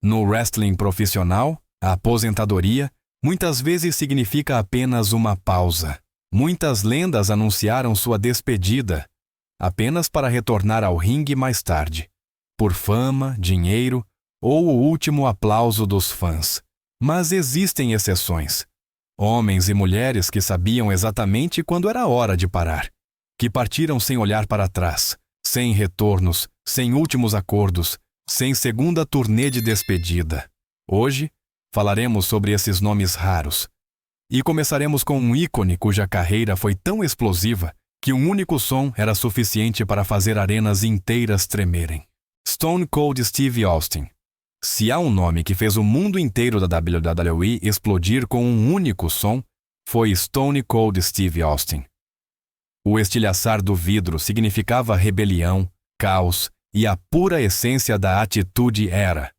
No wrestling profissional, a aposentadoria muitas vezes significa apenas uma pausa. Muitas lendas anunciaram sua despedida, apenas para retornar ao ringue mais tarde, por fama, dinheiro ou o último aplauso dos fãs. Mas existem exceções. Homens e mulheres que sabiam exatamente quando era hora de parar, que partiram sem olhar para trás, sem retornos, sem últimos acordos, sem segunda turnê de despedida. Hoje, falaremos sobre esses nomes raros. E começaremos com um ícone cuja carreira foi tão explosiva que um único som era suficiente para fazer arenas inteiras tremerem. Stone Cold Steve Austin. Se há um nome que fez o mundo inteiro da WWE explodir com um único som, foi Stone Cold Steve Austin. O estilhaçar do vidro significava rebelião, caos e a pura essência da atitude era.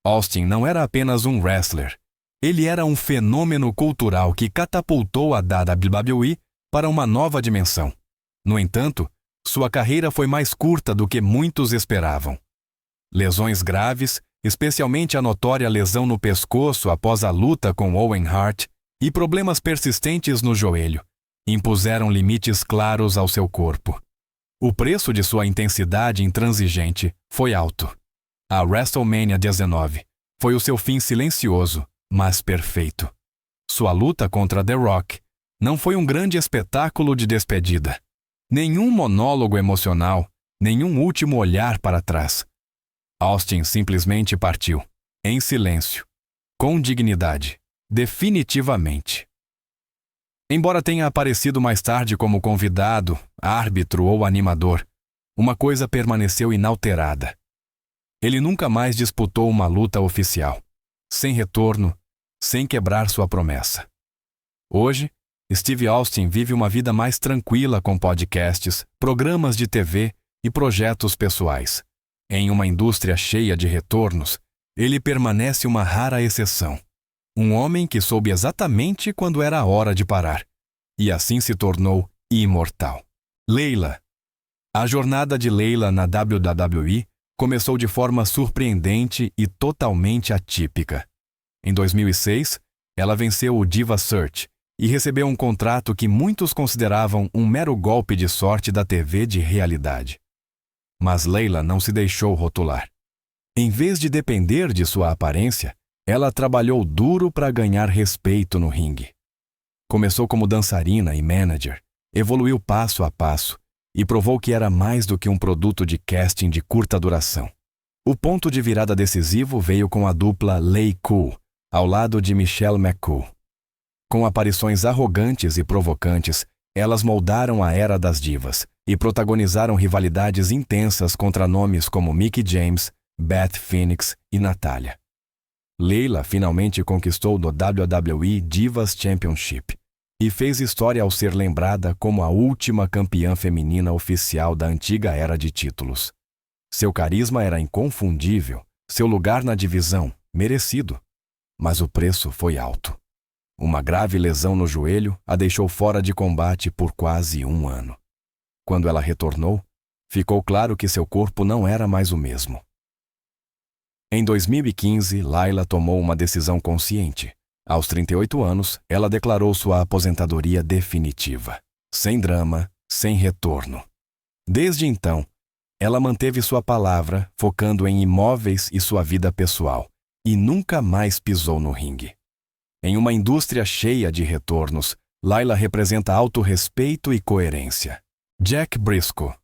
Austin não era apenas um wrestler. Ele era um fenômeno cultural que catapultou a WWE para uma nova dimensão. No entanto, sua carreira foi mais curta do que muitos esperavam. Lesões graves, especialmente a notória lesão no pescoço após a luta com Owen Hart, e problemas persistentes no joelho, impuseram limites claros ao seu corpo. O preço de sua intensidade intransigente foi alto. A WrestleMania 19 foi o seu fim silencioso, mas perfeito. Sua luta contra The Rock não foi um grande espetáculo de despedida. Nenhum monólogo emocional, nenhum último olhar para trás. Austin simplesmente partiu, em silêncio, com dignidade, definitivamente. Embora tenha aparecido mais tarde como convidado, árbitro ou animador, uma coisa permaneceu inalterada. Ele nunca mais disputou uma luta oficial, sem retorno, sem quebrar sua promessa. Hoje, Steve Austin vive uma vida mais tranquila com podcasts, programas de TV e projetos pessoais. Em uma indústria cheia de retornos, ele permanece uma rara exceção. Um homem que soube exatamente quando era a hora de parar, e assim se tornou imortal. Layla. A jornada de Layla na WWE começou de forma surpreendente e totalmente atípica. Em 2006, ela venceu o Diva Search e recebeu um contrato que muitos consideravam um mero golpe de sorte da TV de realidade. Mas Layla não se deixou rotular. Em vez de depender de sua aparência, ela trabalhou duro para ganhar respeito no ringue. Começou como dançarina e manager, evoluiu passo a passo e provou que era mais do que um produto de casting de curta duração. O ponto de virada decisivo veio com a dupla Lay Cool, ao lado de Michelle McCool. Com aparições arrogantes e provocantes, elas moldaram a era das divas e protagonizaram rivalidades intensas contra nomes como Mickie James, Beth Phoenix e Natalya. Layla finalmente conquistou o WWE Divas Championship e fez história ao ser lembrada como a última campeã feminina oficial da antiga era de títulos. Seu carisma era inconfundível, seu lugar na divisão, merecido. Mas o preço foi alto. Uma grave lesão no joelho a deixou fora de combate por quase um ano. Quando ela retornou, ficou claro que seu corpo não era mais o mesmo. Em 2015, Layla tomou uma decisão consciente. Aos 38 anos, ela declarou sua aposentadoria definitiva. Sem drama, sem retorno. Desde então, ela manteve sua palavra, focando em imóveis e sua vida pessoal, e nunca mais pisou no ringue. Em uma indústria cheia de retornos, Layla representa autorrespeito e coerência. Jack Briscoe.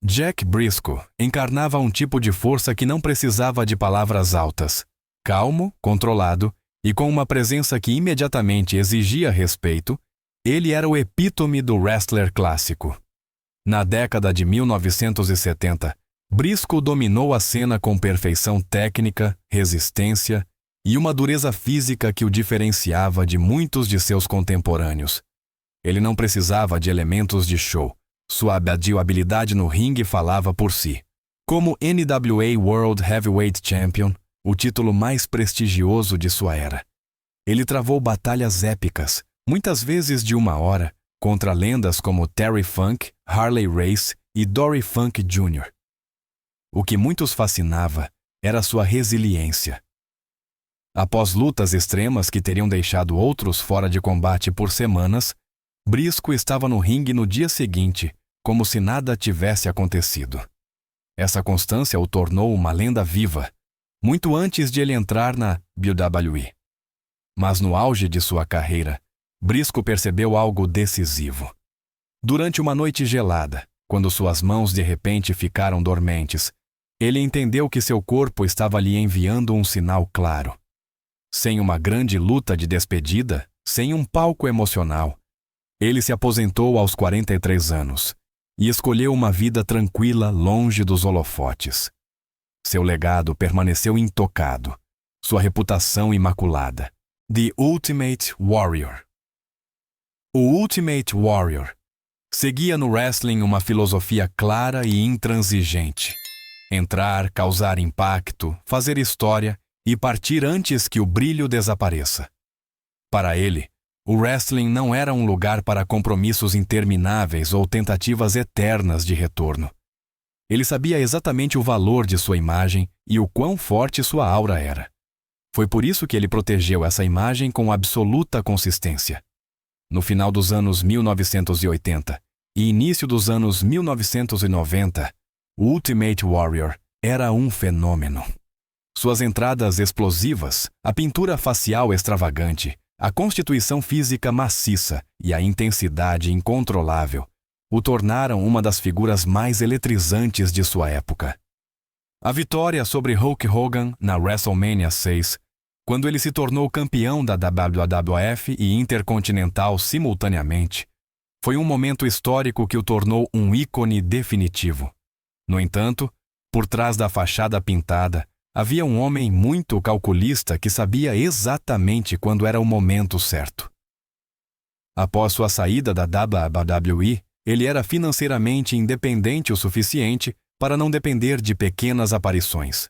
Jack Briscoe encarnava um tipo de força que não precisava de palavras altas. Calmo, controlado e com uma presença que imediatamente exigia respeito, ele era o epítome do wrestler clássico. Na década de 1970, Briscoe dominou a cena com perfeição técnica, resistência e uma dureza física que o diferenciava de muitos de seus contemporâneos. Ele não precisava de elementos de show. Sua habilidade no ringue falava por si. Como NWA World Heavyweight Champion, o título mais prestigioso de sua era, ele travou batalhas épicas, muitas vezes de 1 hora, contra lendas como Terry Funk, Harley Race e Dory Funk Jr. O que muitos fascinava era sua resiliência. Após lutas extremas que teriam deixado outros fora de combate por semanas, Briscoe estava no ringue no dia seguinte, como se nada tivesse acontecido. Essa constância o tornou uma lenda viva, muito antes de ele entrar na WWE. Mas no auge de sua carreira, Briscoe percebeu algo decisivo. Durante uma noite gelada, quando suas mãos de repente ficaram dormentes, ele entendeu que seu corpo estava lhe enviando um sinal claro. Sem uma grande luta de despedida, sem um palco emocional, ele se aposentou aos 43 anos e escolheu uma vida tranquila longe dos holofotes. Seu legado permaneceu intocado, sua reputação imaculada. The Ultimate Warrior. O Ultimate Warrior seguia no wrestling uma filosofia clara e intransigente. Entrar, causar impacto, fazer história e partir antes que o brilho desapareça. Para ele, o wrestling não era um lugar para compromissos intermináveis ou tentativas eternas de retorno. Ele sabia exatamente o valor de sua imagem e o quão forte sua aura era. Foi por isso que ele protegeu essa imagem com absoluta consistência. No final dos anos 1980 e início dos anos 1990, o Ultimate Warrior era um fenômeno. Suas entradas explosivas, a pintura facial extravagante, a constituição física maciça e a intensidade incontrolável o tornaram uma das figuras mais eletrizantes de sua época. A vitória sobre Hulk Hogan na WrestleMania 6, quando ele se tornou campeão da WWF e Intercontinental simultaneamente, foi um momento histórico que o tornou um ícone definitivo. No entanto, por trás da fachada pintada, havia um homem muito calculista que sabia exatamente quando era o momento certo. Após sua saída da WWE, ele era financeiramente independente o suficiente para não depender de pequenas aparições.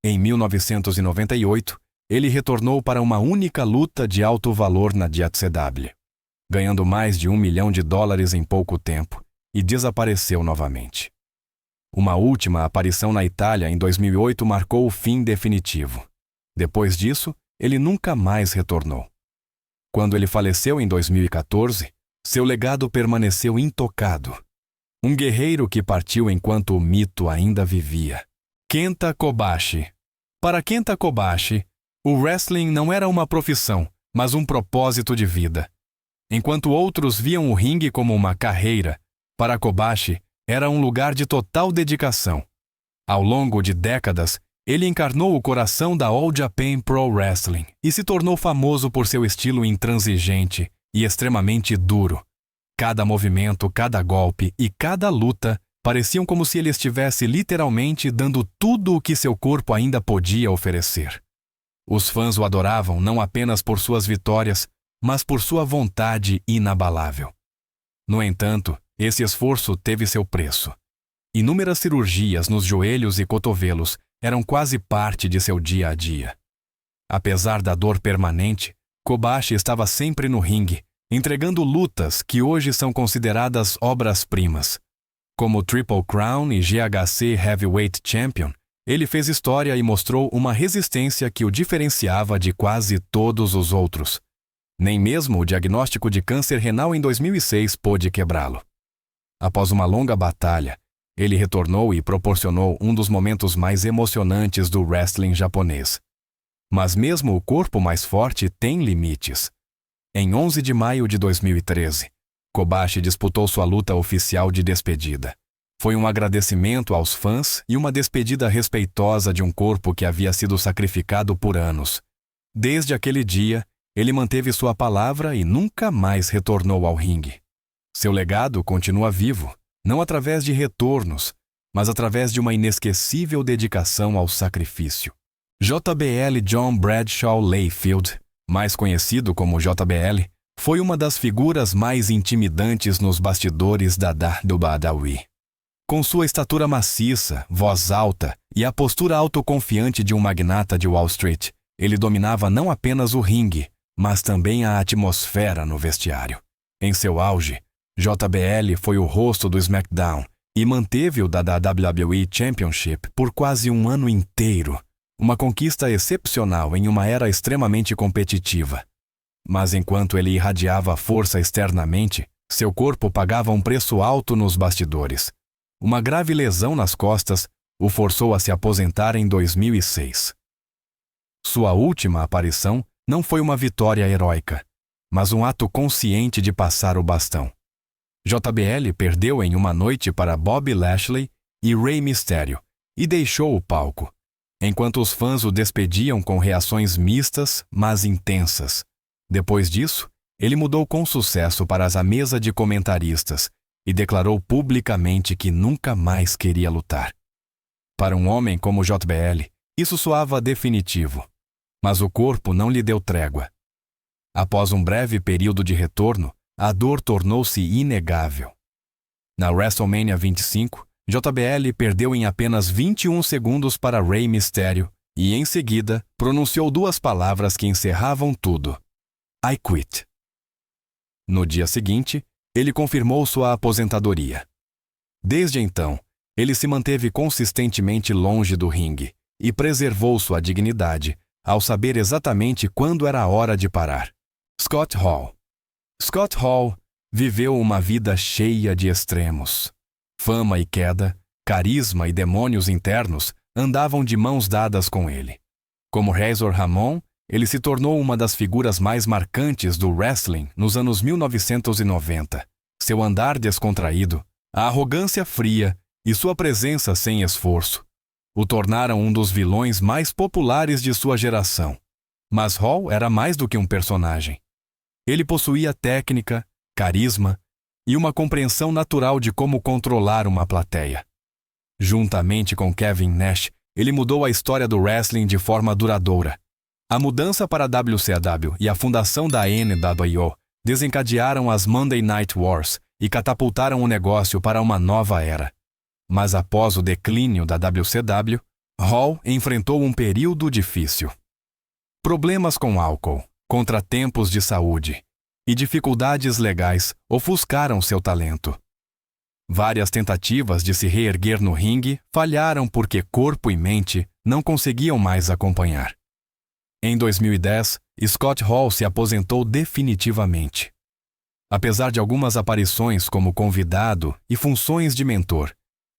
Em 1998, ele retornou para uma única luta de alto valor na DZW, ganhando mais de $1 milhão em pouco tempo, e desapareceu novamente. Uma última aparição na Itália em 2008 marcou o fim definitivo. Depois disso, ele nunca mais retornou. Quando ele faleceu em 2014, seu legado permaneceu intocado. Um guerreiro que partiu enquanto o mito ainda vivia. Kenta Kobashi. Para Kenta Kobashi, o wrestling não era uma profissão, mas um propósito de vida. Enquanto outros viam o ringue como uma carreira, para Kobashi, era um lugar de total dedicação. Ao longo de décadas, ele encarnou o coração da All Japan Pro Wrestling e se tornou famoso por seu estilo intransigente e extremamente duro. Cada movimento, cada golpe e cada luta pareciam como se ele estivesse literalmente dando tudo o que seu corpo ainda podia oferecer. Os fãs o adoravam não apenas por suas vitórias, mas por sua vontade inabalável. No entanto, esse esforço teve seu preço. Inúmeras cirurgias nos joelhos e cotovelos eram quase parte de seu dia a dia. Apesar da dor permanente, Kobashi estava sempre no ringue, entregando lutas que hoje são consideradas obras-primas. Como Triple Crown e GHC Heavyweight Champion, ele fez história e mostrou uma resistência que o diferenciava de quase todos os outros. Nem mesmo o diagnóstico de câncer renal em 2006 pôde quebrá-lo. Após uma longa batalha, ele retornou e proporcionou um dos momentos mais emocionantes do wrestling japonês. Mas mesmo o corpo mais forte tem limites. Em 11 de maio de 2013, Kobashi disputou sua luta oficial de despedida. Foi um agradecimento aos fãs e uma despedida respeitosa de um corpo que havia sido sacrificado por anos. Desde aquele dia, ele manteve sua palavra e nunca mais retornou ao ringue. Seu legado continua vivo, não através de retornos, mas através de uma inesquecível dedicação ao sacrifício. JBL John Bradshaw Layfield, mais conhecido como JBL, foi uma das figuras mais intimidantes nos bastidores da WWE. Com sua estatura maciça, voz alta e a postura autoconfiante de um magnata de Wall Street, ele dominava não apenas o ringue, mas também a atmosfera no vestiário. Em seu auge, JBL foi o rosto do SmackDown e manteve-o da WWE Championship por quase um ano inteiro, Uma conquista excepcional em uma era extremamente competitiva. Mas enquanto ele irradiava força externamente, seu corpo pagava um preço alto nos bastidores. Uma grave lesão nas costas o forçou a se aposentar em 2006. Sua última aparição não foi uma vitória heróica, mas um ato consciente de passar o bastão. JBL perdeu em uma noite para Bobby Lashley e Rey Mysterio e deixou o palco, enquanto os fãs o despediam com reações mistas, mas intensas. Depois disso, ele mudou com sucesso para a mesa de comentaristas e declarou publicamente que nunca mais queria lutar. Para um homem como JBL, isso soava definitivo, mas o corpo não lhe deu trégua. Após um breve período de retorno, a dor tornou-se inegável. Na WrestleMania 25, JBL perdeu em apenas 21 segundos para Rey Mysterio e, em seguida, pronunciou duas palavras que encerravam tudo: I quit. No dia seguinte, ele confirmou sua aposentadoria. Desde então, ele se manteve consistentemente longe do ringue e preservou sua dignidade ao saber exatamente quando era a hora de parar. Scott Hall. Scott Hall viveu uma vida cheia de extremos. Fama e queda, carisma e demônios internos andavam de mãos dadas com ele. Como Razor Ramon, ele se tornou uma das figuras mais marcantes do wrestling nos anos 1990. Seu andar descontraído, a arrogância fria e sua presença sem esforço o tornaram um dos vilões mais populares de sua geração. Mas Hall era mais do que um personagem. Ele possuía técnica, carisma e uma compreensão natural de como controlar uma plateia. Juntamente com Kevin Nash, ele mudou a história do wrestling de forma duradoura. A mudança para a WCW e a fundação da NWO desencadearam as Monday Night Wars e catapultaram o negócio para uma nova era. Mas após o declínio da WCW, Hall enfrentou um período difícil. Problemas com álcool, contratempos de saúde e dificuldades legais ofuscaram seu talento. Várias tentativas de se reerguer no ringue falharam porque corpo e mente não conseguiam mais acompanhar. Em 2010, Scott Hall se aposentou definitivamente. Apesar de algumas aparições como convidado e funções de mentor,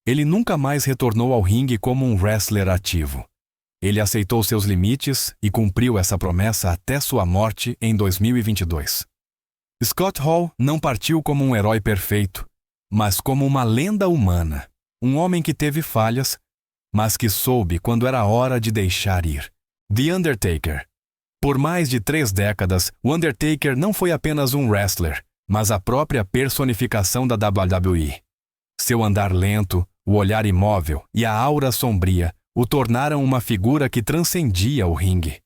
ele nunca mais retornou ao ringue como um wrestler ativo. Ele aceitou seus limites e cumpriu essa promessa até sua morte em 2022. Scott Hall não partiu como um herói perfeito, mas como uma lenda humana, um homem que teve falhas, mas que soube quando era hora de deixar ir. The Undertaker. Por mais de 3 décadas, o Undertaker não foi apenas um wrestler, mas a própria personificação da WWE. Seu andar lento, o olhar imóvel e a aura sombria o tornaram uma figura que transcendia o ringue.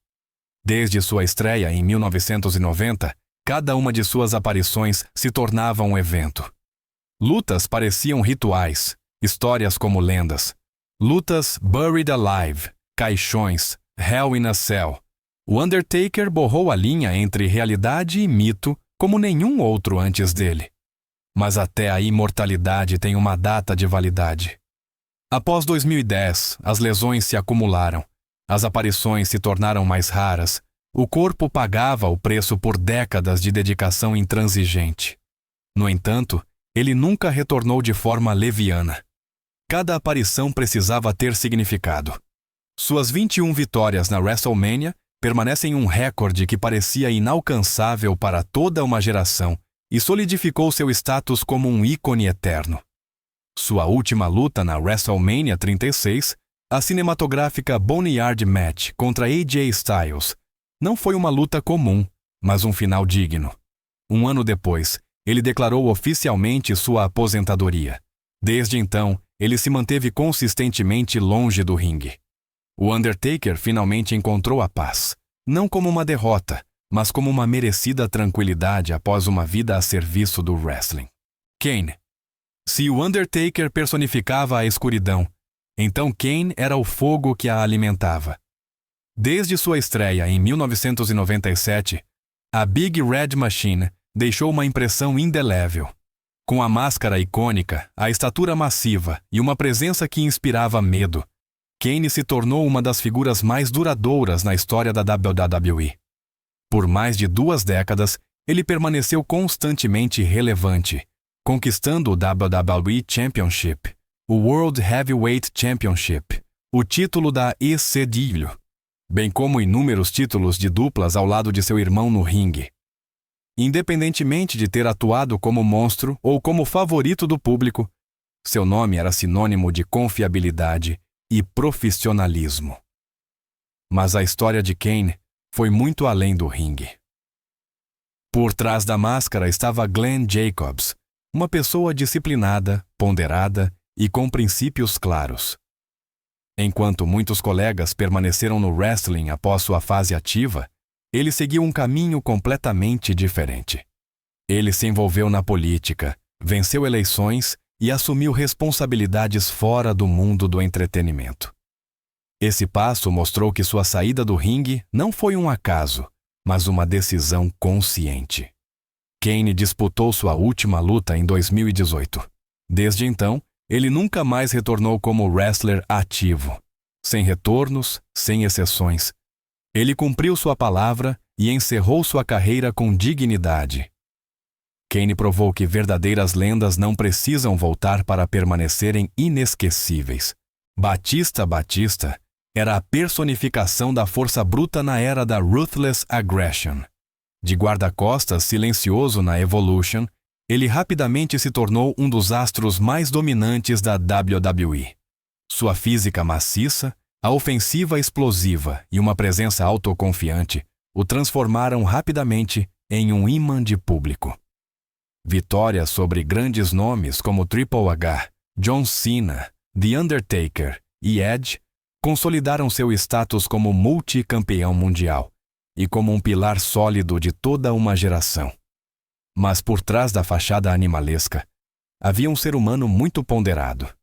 Desde sua estreia em 1990, cada uma de suas aparições se tornava um evento. Lutas pareciam rituais, histórias como lendas. Lutas Buried Alive, caixões, Hell in a Cell. O Undertaker borrou a linha entre realidade e mito como nenhum outro antes dele. Mas até a imortalidade tem uma data de validade. Após 2010, as lesões se acumularam, as aparições se tornaram mais raras, o corpo pagava o preço por décadas de dedicação intransigente. No entanto, ele nunca retornou de forma leviana. Cada aparição precisava ter significado. Suas 21 vitórias na WrestleMania permanecem um recorde que parecia inalcançável para toda uma geração e solidificou seu status como um ícone eterno. Sua última luta na WrestleMania 36, a cinematográfica Boneyard Match contra AJ Styles, não foi uma luta comum, mas um final digno. Um ano depois, ele declarou oficialmente sua aposentadoria. Desde então, ele se manteve consistentemente longe do ringue. O Undertaker finalmente encontrou a paz, não como uma derrota, mas como uma merecida tranquilidade após uma vida a serviço do wrestling. Kane. Se o Undertaker personificava a escuridão, então Kane era o fogo que a alimentava. Desde sua estreia em 1997, a Big Red Machine deixou uma impressão indelével. Com a máscara icônica, a estatura massiva e uma presença que inspirava medo, Kane se tornou uma das figuras mais duradouras na história da WWE. Por mais de 2 décadas, ele permaneceu constantemente relevante, conquistando o WWE Championship, o World Heavyweight Championship, o título da ECW, bem como inúmeros títulos de duplas ao lado de seu irmão no ringue. Independentemente de ter atuado como monstro ou como favorito do público, seu nome era sinônimo de confiabilidade e profissionalismo. Mas a história de Kane foi muito além do ringue. Por trás da máscara estava Glenn Jacobs, uma pessoa disciplinada, ponderada e com princípios claros. Enquanto muitos colegas permaneceram no wrestling após sua fase ativa, ele seguiu um caminho completamente diferente. Ele se envolveu na política, venceu eleições e assumiu responsabilidades fora do mundo do entretenimento. Esse passo mostrou que sua saída do ringue não foi um acaso, mas uma decisão consciente. Kane disputou sua última luta em 2018. Desde então, ele nunca mais retornou como wrestler ativo. Sem retornos, sem exceções. Ele cumpriu sua palavra e encerrou sua carreira com dignidade. Kane provou que verdadeiras lendas não precisam voltar para permanecerem inesquecíveis. Batista era a personificação da força bruta na era da Ruthless Aggression. De guarda-costas silencioso na Evolution, ele rapidamente se tornou um dos astros mais dominantes da WWE. Sua física maciça, a ofensiva explosiva e uma presença autoconfiante o transformaram rapidamente em um imã de público. Vitórias sobre grandes nomes como Triple H, John Cena, The Undertaker e Edge consolidaram seu status como multicampeão mundial e como um pilar sólido de toda uma geração. Mas por trás da fachada animalesca, havia um ser humano muito ponderado.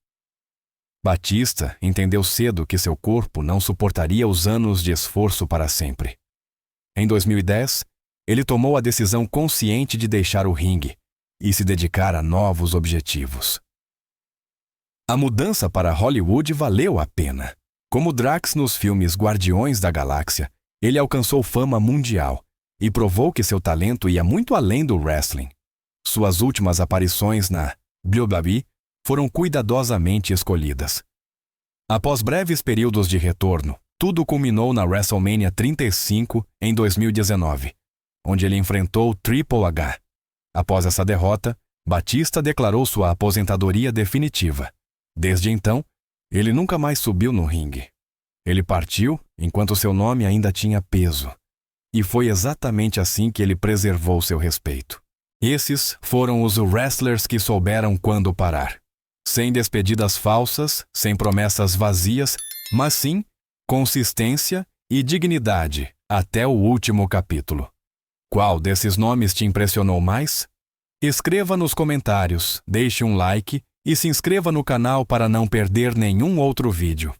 Batista entendeu cedo que seu corpo não suportaria os anos de esforço para sempre. Em 2010, ele tomou a decisão consciente de deixar o ringue e se dedicar a novos objetivos. A mudança para Hollywood valeu a pena. Como Drax nos filmes Guardiões da Galáxia, ele alcançou fama mundial e provou que seu talento ia muito além do wrestling. Suas últimas aparições na WWE foram cuidadosamente escolhidas. Após breves períodos de retorno, tudo culminou na WrestleMania 35 em 2019, onde ele enfrentou Triple H. Após essa derrota, Batista declarou sua aposentadoria definitiva. Desde então, ele nunca mais subiu no ringue. Ele partiu enquanto seu nome ainda tinha peso. E foi exatamente assim que ele preservou seu respeito. Esses foram os wrestlers que souberam quando parar. Sem despedidas falsas, sem promessas vazias, mas sim consistência e dignidade até o último capítulo. Qual desses nomes te impressionou mais? Escreva nos comentários, deixe um like e se inscreva no canal para não perder nenhum outro vídeo.